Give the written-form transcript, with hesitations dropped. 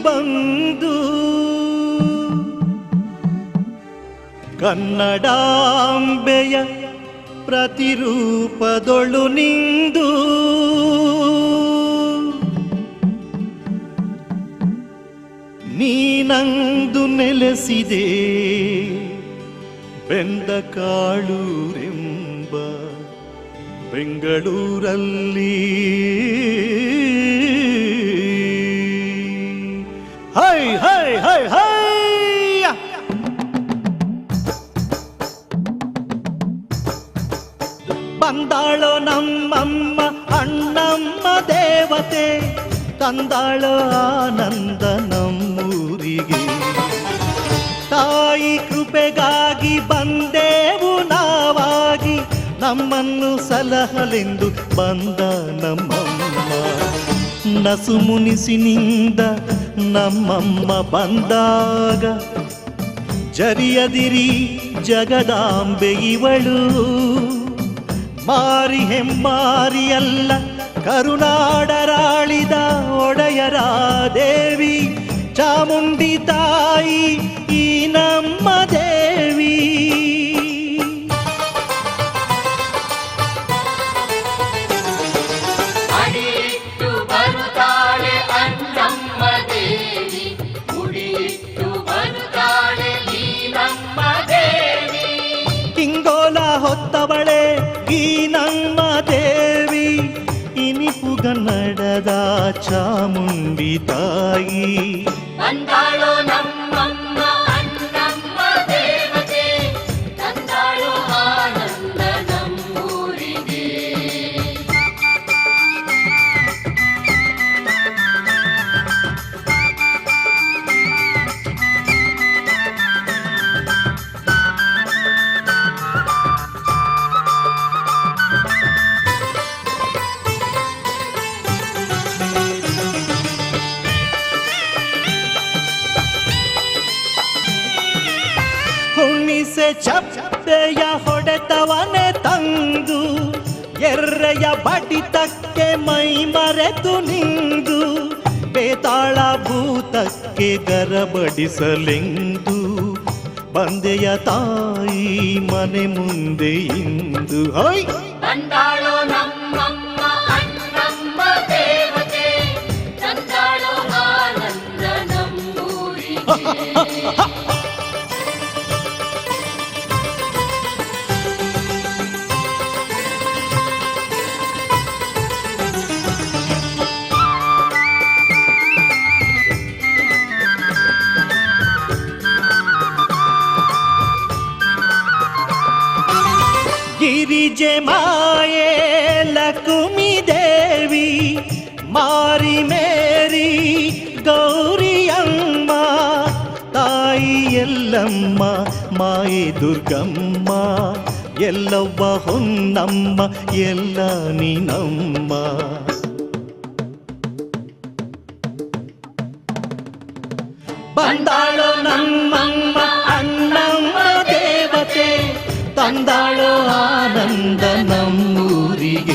ಬಂದು ಕನ್ನಡಾಂಬೆಯ ಪ್ರತಿರೂಪದೊಳು ನಿಂದು ನೀನಂದು ನೆಲೆಸಿದೆ ಬೆಂದ ಕಾಳೂರೆಂಬ ಬೆಂಗಳೂರಲ್ಲಿ. ಹೈ ಹೈ ಹೈ ಹೈ ಬಂದಾಳೋ ನಮ್ಮಮ್ಮ ಅಣ್ಣಮ್ಮ ದೇವತೆ, ತಂದಾಳೋ ಆನಂದ ನಮ್ಮೂರಿಗೆ. ತಾಯಿ ಕೃಪೆಗಾಗಿ ಬಂದೆವು ನಾವಾಗಿ, ನಮ್ಮನ್ನು ಸಲಹಲೆಂದು ಬಂದ ನಮ್ಮಮ್ಮ. ನಸು ಮುನಿಸಿನಿಂದ ನಮ್ಮಮ್ಮ ಬಂದಾಗ ಜರಿಯದಿರಿ ಜಗದಾಂಬೆ ಇವಳು. ಮಾರಿ ಹೆಮ್ಮಾರಿಯಲ್ಲ ಕರುನಾಡರಾಳಿದ ಒಡೆಯರ ದೇವಿ, ಚಾಮುಂಡಿ ತಾಯಿ ಈ ನಮ್ಮ ದೇವಿ. ಅಡಿಯಿಟ್ಟು ಬರುತ್ತಾಳೆ ಅನ್ನಮ್ಮ ದೇವಿ, ಉಡಿಯಿಟ್ಟು ಬರುತ್ತಾಳೆ ಈ ನಮ್ಮ ದೇವಿ. ಹಿಂಗೋಲ ಹೊತ್ತವಳೆ ಈ ನಮ್ಮ ದೇವಿ, ಇನಿಪುಗನ್ನಡದ ಚಾಮುಂಡಿ ತಾಯಿ. ಬಂದಾಳೋ ನಮ್ಮಮ್ಮ ಅನ್ನಮ್ಮ ದೇವತೆ, ತಂದಾಳೋ ಆನಂದ ನಮ್ಮೂರಿಗೆ. ಹುಣ್ಣಿಸೆ ಚಪ್ಪೆಯ ಹೊಡೆತವನೆ ತಂದು, ಎರ್ರೆಯ ಬಡಿತಕ್ಕೆ ಮೈ ಮರೆತು ನಿಂದು, ಬೇತಾಳ ಭೂತಕ್ಕೆ ಗರಬಡಿಸಲೆಂದು ಬಂದೆಯ ತಾಯಿ ಮನೆ ಮುಂದೆ ಇಂದು. ಹೈ ಬಂದಾಳೋ ನಮ್ಮಮ್ಮ ಅನ್ನಮ್ಮ ದೇವತೆ, ತಂದಾಳೋ ಆನಂದ ನಮ್ಮೂರಿಗೆ. ಗಿರಿಜೆ ಮಾಯೆ ಲಕ್ಷ್ಮೀ ದೇವಿ, ಮಾರಿ ಮೇರಿ ಗೌರಿಯಮ್ಮ, ತಾಯಿ ಎಲ್ಲಮ್ಮ ಮಾಯೆ ದುರ್ಗಮ್ಮ, ಎಲ್ಲವ್ವ ಹೊನ್ನಮ್ಮ ಎಲ್ಲ ನೀನಮ್ಮ. ಬಂದಾಳೋ ನಮ್ಮಮ್ಮ ಅಣ್ಣಮ್ಮ ದೇವತೆ, ತಂದಾಳೋ ಆನಂದ ನಮ್ಮೂರಿಗೆ.